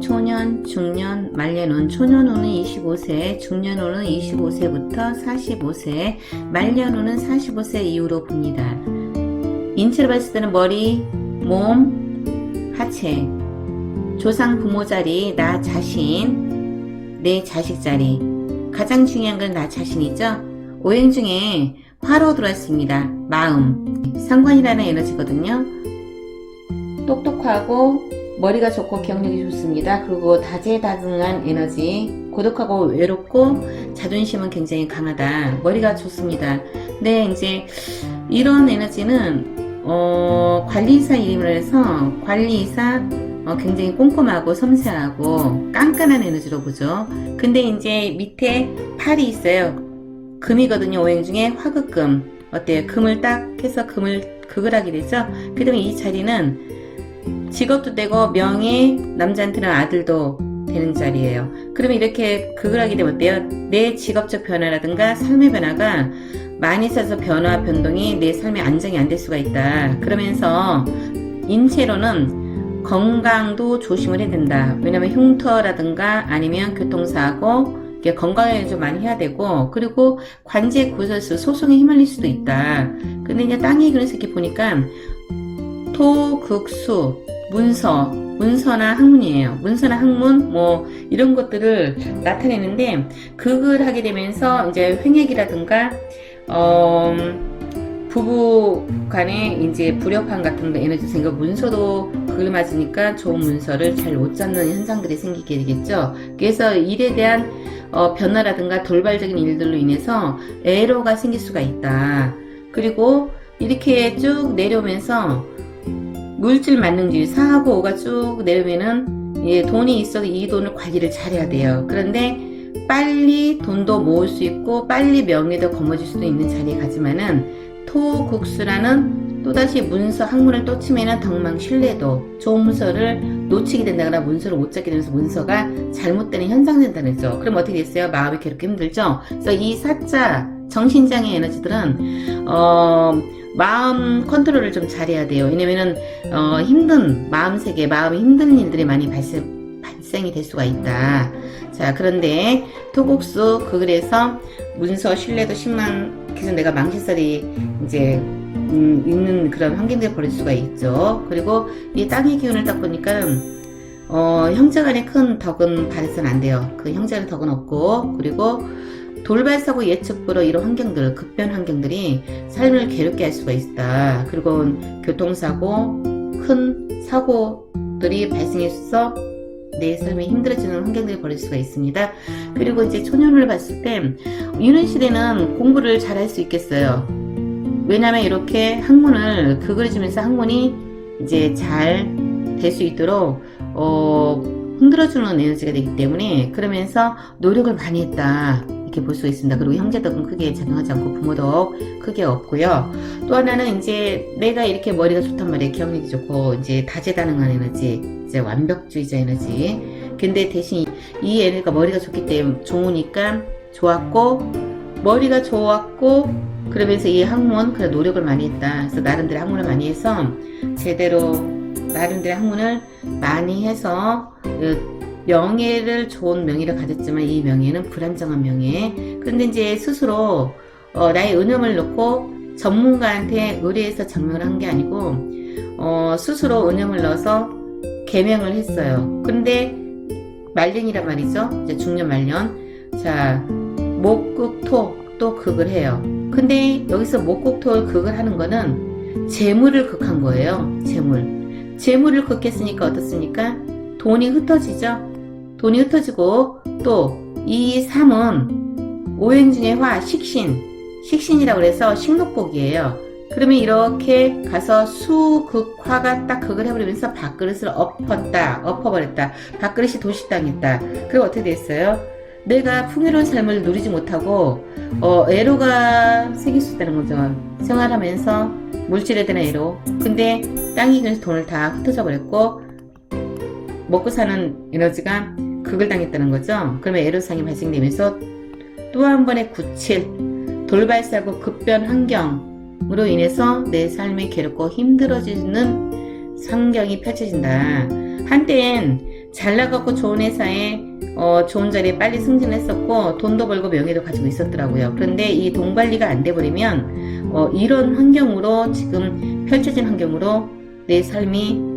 초년, 중년, 말년운, 초년운은 25세, 중년운은 25세부터 45세, 말년운은 45세 이후로 봅니다. 인체로 봤을 때는 머리, 몸, 하체, 조상 부모 자리, 나 자신, 내 자식 자리, 가장 중요한 건 나 자신이죠. 오행 중에 화로 들어왔습니다. 마음, 상관이라는 에너지거든요. 똑똑하고 머리가 좋고 기억력이 좋습니다. 그리고 다재다능한 에너지, 고독하고 외롭고 자존심은 굉장히 강하다. 머리가 좋습니다. 근데 이제 이런 에너지는 관리사 이름을 해서 관리사 굉장히 꼼꼼하고 섬세하고 깐깐한 에너지로 보죠. 근데 이제 밑에 팔이 있어요. 금이거든요. 오행 중에 화극금. 어때요? 금을 딱 해서 금을 극을 하게 되죠. 그 다음에 이 자리는 직업도 되고 명예, 남자한테는 아들도 되는 자리예요. 그러면 이렇게 극을 하게 되면 어때요? 내 직업적 변화라든가 삶의 변화가 많이 있어서 변화, 변동이 내 삶에 안정이 안 될 수가 있다. 그러면서 인체로는 건강도 조심을 해야 된다. 왜냐면 흉터라든가 아니면 교통사고, 건강에 좀 많이 해야 되고, 그리고 관제 구설수, 소송에 휘말릴 수도 있다. 근데 이제 땅이 그래서 이렇게 보니까 토, 극, 수, 문서나 학문이에요. 문서나 학문, 이런 것들을 나타내는데, 극을 하게 되면서 이제 횡액이라든가, 부부 간에 이제 불협화 같은 거 에너지 생겨 문서도 극을 맞으니까 좋은 문서를 잘 못 잡는 현상들이 생기게 되겠죠. 그래서 일에 대한 변화라든가 돌발적인 일들로 인해서 애로가 생길 수가 있다. 그리고 이렇게 쭉 내려오면서 물질 만능주의 4하고 5가 쭉 내려오면은 돈이 있어도 이 돈을 관리를 잘해야 돼요. 그런데 빨리 돈도 모을 수 있고 빨리 명예도 거머쥘 수도 있는 자리에 가지만은 토국수라는 또다시 문서 학문을 또 치면은 덕망 신뢰도 좋은 문서를 놓치게 된다거나 문서를 못 잡게 되면서 문서가 잘못되는 현상이 된다는 거죠. 그럼 어떻게 됐어요? 마음이 괴롭게 힘들죠. 그래서 이 사자 정신장애 에너지들은 마음 컨트롤을 좀 잘해야 돼요. 왜냐면은 힘든 마음 세계, 마음이 힘든 일들이 많이 발생이 될 수가 있다. 자, 그런데 토국수 그래서 문서 신뢰도 10만 계속 내가 망신살이 이제 있는 그런 환경들이 벌어질 수가 있죠. 그리고 이 땅의 기운을 딱 보니까 형제간의 큰 덕은 바라서는 안 돼요. 그 형제간의 덕은 없고, 그리고 돌발사고 예측불허 이런 환경들, 급변 환경들이 삶을 괴롭게 할 수가 있다. 그리고 교통사고, 큰 사고들이 발생해서 내 삶이 힘들어지는 환경들이 벌어질 수가 있습니다. 그리고 이제 초년을 봤을 때 이런 시대는 공부를 잘 할 수 있겠어요. 왜냐면 이렇게 학문을 그그려주면서 학문이 이제 잘 될 수 있도록 흔들어주는 에너지가 되기 때문에, 그러면서 노력을 많이 했다 이렇게 볼 수가 있습니다. 그리고 형제덕은 크게 작용하지 않고 부모덕 크게 없고요. 또 하나는 이제 내가 이렇게 머리가 좋단 말이에요. 기억력이 좋고 이제 다재다능한 에너지, 이제 완벽주의자 에너지. 근데 대신 이 에너지가 머리가 좋기 때문에 좋으니까 좋았고, 머리가 좋았고, 그러면서 이 학문 그래 노력을 많이 했다. 그래서 나름대로 학문을 많이 해서 제대로 나름대로 학문을 많이 해서 명예를 좋은 명예를 가졌지만 이 명예는 불안정한 명예. 그런데 이제 스스로 나의 은염을 넣고 전문가한테 의뢰해서 증명을 한 게 아니고 스스로 은염을 넣어서 개명을 했어요. 그런데 말년이란 말이죠. 이제 중년 말년. 자, 목극토 또 극을 해요. 근데 여기서 목극토를 극을 하는 거는 재물을 극한 거예요. 재물을 극했으니까 어떻습니까? 돈이 흩어지죠. 돈이 흩어지고, 또 이 삼은 오행 중에 화, 식신이라고 해서 식록복이에요. 그러면 이렇게 가서 수극화가 딱 극을 해버리면서 밥그릇을 엎어버렸다. 밥그릇이 도식당했다. 그리고 어떻게 됐어요? 내가 풍요로운 삶을 누리지 못하고 애로가 생길 수 있다는 거죠. 생활하면서 물질에 대한 애로. 근데 땅이 그래서 돈을 다 흩어져 버렸고 먹고 사는 에너지가 극을 당했다는 거죠. 그러면 애로상이 발생되면서 또 한 번의 구칠, 돌발사고 급변 환경으로 인해서 내 삶이 괴롭고 힘들어지는 환경이 펼쳐진다. 한때엔 잘 나가고 좋은 회사에 좋은 자리에 빨리 승진했었고 돈도 벌고 명예도 가지고 있었더라고요. 그런데 이 돈 관리가 안 돼버리면 이런 환경으로 지금 펼쳐진 환경으로 내 삶이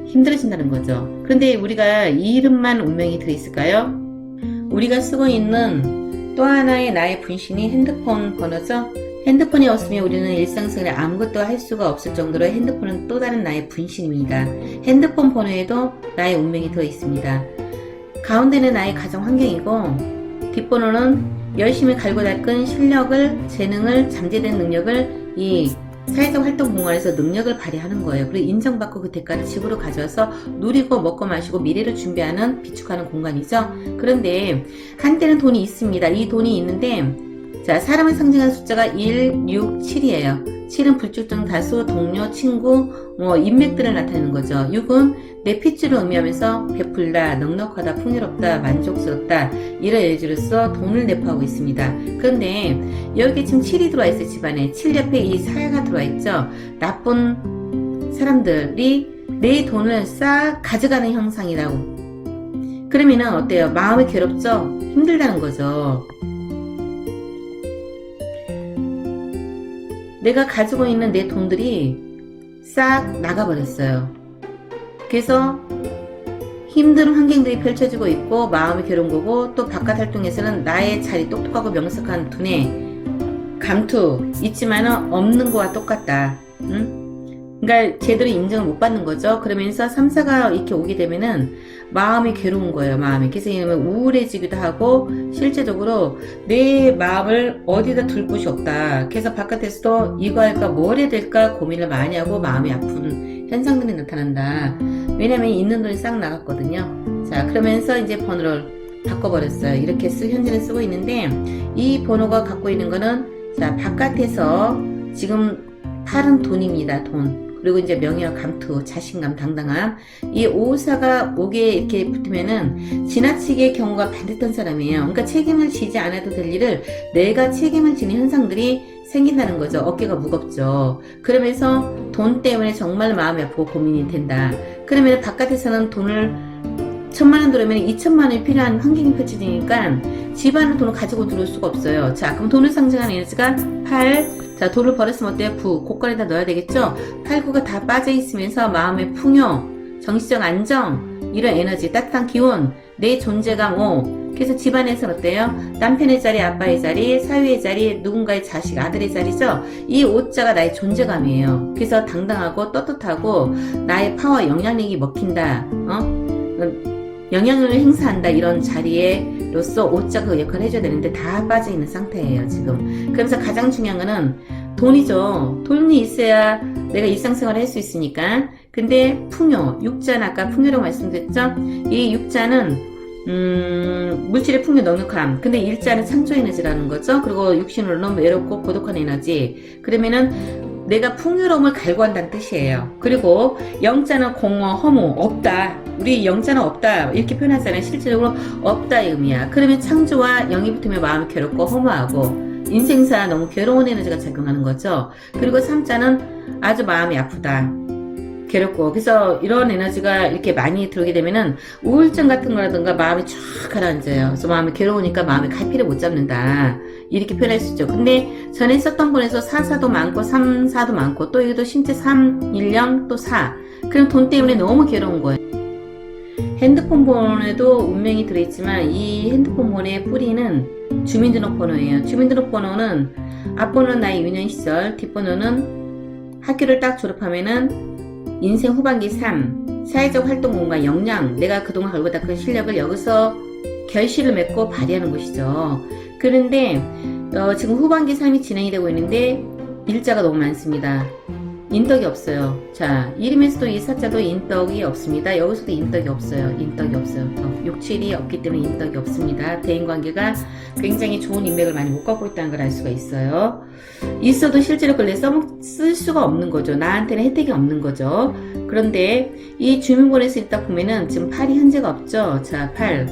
힘들어진다는 거죠. 그런데 우리가 이 이름만 운명이 들어있을까요? 우리가 쓰고 있는 또 하나의 나의 분신이 핸드폰 번호죠. 핸드폰이 없으면 우리는 일상생활에 아무것도 할 수가 없을 정도로 핸드폰은 또 다른 나의 분신입니다. 핸드폰 번호에도 나의 운명이 들어있습니다. 가운데는 나의 가정 환경이고 뒷번호는 열심히 갈고 닦은 실력을, 재능을, 잠재된 능력을 이 사회적 활동 공간에서 능력을 발휘하는 거예요. 그리고 인정받고 그 대가를 집으로 가져와서 누리고 먹고 마시고 미래를 준비하는, 비축하는 공간이죠. 그런데 한때는 돈이 있습니다. 이 돈이 있는데 자, 사람을 상징하는 숫자가 1, 6, 7이에요. 7은 불특정 다수, 동료, 친구, 인맥들을 나타내는 거죠. 6은 내 핏줄을 의미하면서 베풀다, 넉넉하다, 풍요롭다, 만족스럽다 이런 예지로서 돈을 내포하고 있습니다. 그런데 여기 지금 7이 들어와 있어요. 집안에 7 옆에 이 사야가 들어와 있죠. 나쁜 사람들이 내 돈을 싹 가져가는 형상이라고. 그러면은 어때요? 마음이 괴롭죠? 힘들다는 거죠. 내가 가지고 있는 내 돈들이 싹 나가버렸어요. 그래서 힘든 환경들이 펼쳐지고 있고 마음이 괴로운 거고, 또 바깥 활동에서는 나의 자리 똑똑하고 명석한 두뇌, 감투 있지만은 없는 거와 똑같다. 응? 그러니까 제대로 인정을 못 받는 거죠. 그러면서 3, 4가 이렇게 오게 되면은 마음이 괴로운 거예요. 마음이. 그래서 이러면 우울해지기도 하고 실제적으로 내 마음을 어디다 둘 곳이 없다. 그래서 바깥에서도 이거 할까 뭘 해야 될까 고민을 많이 하고 마음이 아픈 현상들이 나타난다. 왜냐면 있는 돈이 싹 나갔거든요. 자, 그러면서 이제 번호를 바꿔버렸어요. 이렇게 현재는 쓰고 있는데 이 번호가 갖고 있는 거는 자, 바깥에서 지금 팔은 돈입니다. 돈. 그리고 이제 명예와 감투, 자신감, 당당함. 이 5사가 목에 이렇게 붙으면은 지나치게 경우가 반듯한 사람이에요. 그러니까 책임을 지지 않아도 될 일을 내가 책임을 지는 현상들이 생긴다는 거죠. 어깨가 무겁죠. 그러면서 돈 때문에 정말 마음이 아프고 고민이 된다. 그러면 바깥에서는 돈을 1,000만원 들어오면 2,000만원이 필요한 환경이 펼쳐지니까 집안은 돈을 가지고 들어올 수가 없어요. 자, 그럼 돈을 상징하는 에너지가 8. 자, 돈을 벌었으면 어때요? 9. 곳간에다 넣어야 되겠죠? 8, 9가 다 빠져있으면서 마음의 풍요, 정신적 안정, 이런 에너지, 따뜻한 기운, 내 존재감 5. 그래서 집안에서는 어때요? 남편의 자리, 아빠의 자리, 사위의 자리, 누군가의 자식, 아들의 자리죠? 이 5자가 나의 존재감이에요. 그래서 당당하고 떳떳하고 나의 파워, 영향력이 먹힌다. 영향력을 행사한다. 이런 자리에로서 5자 그 역할을 해줘야 되는데 다 빠져있는 상태예요 지금. 그래서 가장 중요한 거는 돈이죠. 돈이 있어야 내가 일상생활을 할 수 있으니까. 근데 풍요, 6자는 아까 풍요라고 말씀드렸죠. 이 6자는 물질의 풍요, 넉넉함. 근데 1자는 창조 에너지라는 거죠. 그리고 육신으로는 외롭고 고독한 에너지. 그러면은 내가 풍요로움을 갈구한다는 뜻이에요. 그리고 영자는 공허, 허무, 없다. 우리 영자는 없다 이렇게 표현하잖아요. 실질적으로 없다의 의미야. 그러면 창조와 영이 붙으면 마음이 괴롭고 허무하고 인생사 너무 괴로운 에너지가 작용하는 거죠. 그리고 3자는 아주 마음이 아프다, 괴롭고. 그래서 이런 에너지가 이렇게 많이 들어오게 되면은 우울증 같은 거라든가 마음이 쫙 가라앉아요. 그래서 마음이 괴로우니까 마음이 갈피를 못 잡는다 이렇게 표현할 수 있죠. 근데 전에 썼던 분에서 4, 4도 많고 3, 4도 많고 또 여기도 신체 3, 1, 0 또 4. 그럼 돈 때문에 너무 괴로운 거예요. 핸드폰 번호에도 운명이 들어있지만 이 핸드폰 번호의 뿌리는 주민등록번호예요. 주민등록번호는 앞번호는 나의 유년 시절, 뒷번호는 학교를 딱 졸업하면은 인생 후반기 3, 사회적 활동 공간 역량, 내가 그동안 걸고 닦은 실력을 여기서 결실을 맺고 발휘하는 곳이죠. 그런데 지금 후반기 3이 진행이 되고 있는데 일자가 너무 많습니다. 인덕이 없어요. 자, 이름에서도 이 사자도 인덕이 없습니다. 여기서도 인덕이 없어요. 인덕이 없어요. 6, 7이 없기 때문에 인덕이 없습니다. 대인관계가 굉장히 좋은 인맥을 많이 못 갖고 있다는 걸 알 수가 있어요. 있어도 실제로 그걸 쓸 수가 없는 거죠. 나한테는 혜택이 없는 거죠. 그런데 이 주민번호에서 있다 보면은 지금 8이 현재가 없죠. 자, 8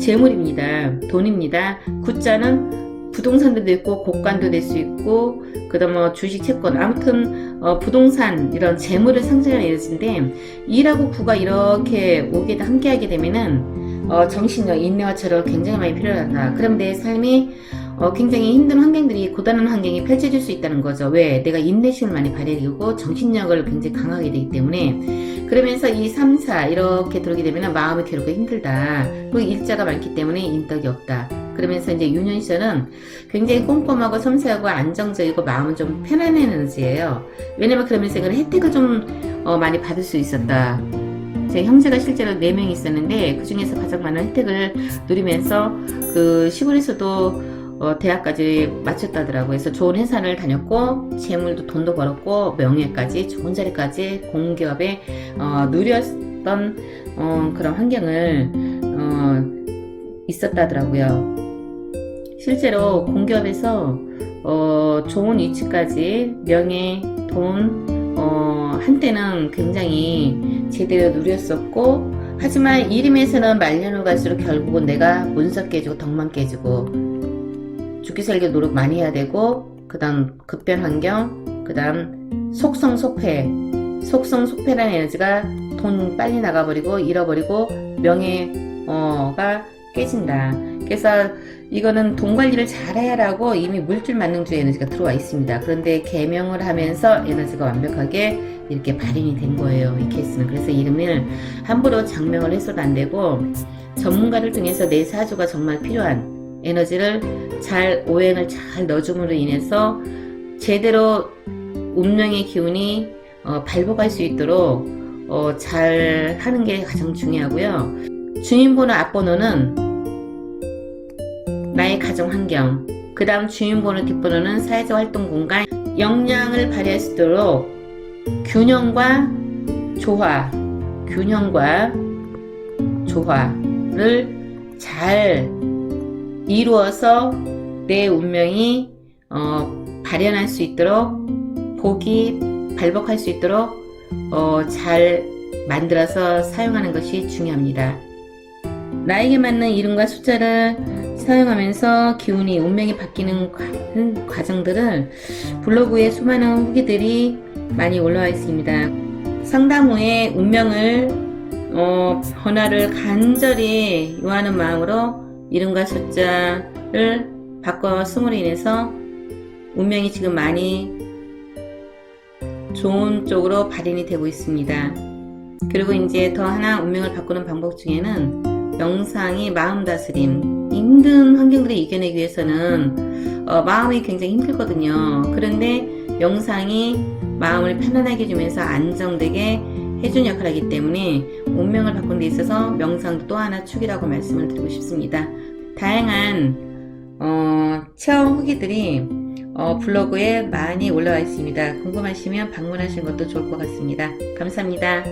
재물입니다. 돈입니다. 9자는 부동산도 있고 곡간도 될 수 있고 그다음 뭐 주식 채권 아무튼 부동산 이런 재물을 상징하는 에너지인데 2하고 9가 이렇게 오게 함께하게 되면은 정신력 인내와 철학 굉장히 많이 필요하다. 그럼 내 삶이 굉장히 힘든 환경들이 고단한 환경이 펼쳐질 수 있다는 거죠. 왜? 내가 인내심을 많이 발휘하고 정신력을 굉장히 강하게 되기 때문에. 그러면서 이 3, 4 이렇게 들어오게 되면 마음이 괴롭고 힘들다. 그리고 일자가 많기 때문에 인덕이 없다. 그러면서 이제 유년시절은 굉장히 꼼꼼하고 섬세하고 안정적이고 마음은 좀 편안한 에너지예요. 왜냐면 그러면서 이건 혜택을 좀 많이 받을 수 있었다. 제 형제가 실제로 4명이 있었는데 그 중에서 가장 많은 혜택을 누리면서 그 시골에서도 대학까지 마쳤다더라고요. 그래서 좋은 회사를 다녔고 재물도 돈도 벌었고 명예까지 좋은 자리까지 공기업에 누렸던 그런 환경을 있었다더라고요. 실제로 공기업에서 좋은 위치까지 명예, 돈 한때는 굉장히 제대로 누렸었고 하지만 이름에서는 말년을 갈수록 결국은 내가 문서 깨지고 덕만 깨지고 죽기 살기 노력 많이 해야 되고 그 다음 급변 환경 그 다음 속성속패라는 에너지가 돈 빨리 나가버리고 잃어버리고 명예가 깨진다. 그래서 이거는 돈 관리를 잘해야라고 이미 물줄 만능주의 에너지가 들어와 있습니다. 그런데 개명을 하면서 에너지가 완벽하게 이렇게 발현이 된 거예요. 이 케이스는. 그래서 이름을 함부로 장명을 해서도 안 되고 전문가를 통해서 내 사주가 정말 필요한 에너지를 잘 오행을 잘 넣어줌으로 인해서 제대로 운명의 기운이 발복할 수 있도록 잘 하는 게 가장 중요하고요. 주인번호 앞번호는 나의 가정 환경, 그 다음 주인번호 뒷번호는 사회적 활동 공간, 역량을 발휘할 수 있도록 균형과 조화를 잘 이루어서 내 운명이 발현할 수 있도록 복이 발복할 수 있도록 잘 만들어서 사용하는 것이 중요합니다. 나에게 맞는 이름과 숫자를 사용하면서 기운이 운명이 바뀌는 과정들을 블로그에 수많은 후기들이 많이 올라와 있습니다. 상담 후에 운명을 변화를 간절히 요하는 마음으로 이름과 숫자를 바꿔 쓰므로 인해서 운명이 지금 많이 좋은 쪽으로 발현이 되고 있습니다. 그리고 이제 더 하나 운명을 바꾸는 방법 중에는 명상이 마음 다스림, 힘든 환경들을 이겨내기 위해서는 마음이 굉장히 힘들거든요. 그런데 명상이 마음을 편안하게 해주면서 안정되게 해준 역할을 하기 때문에 운명을 바꾸는 데 있어서 명상도 또 하나 축이라고 말씀을 드리고 싶습니다. 다양한 체험 후기들이 블로그에 많이 올라와 있습니다. 궁금하시면 방문하시는 것도 좋을 것 같습니다. 감사합니다.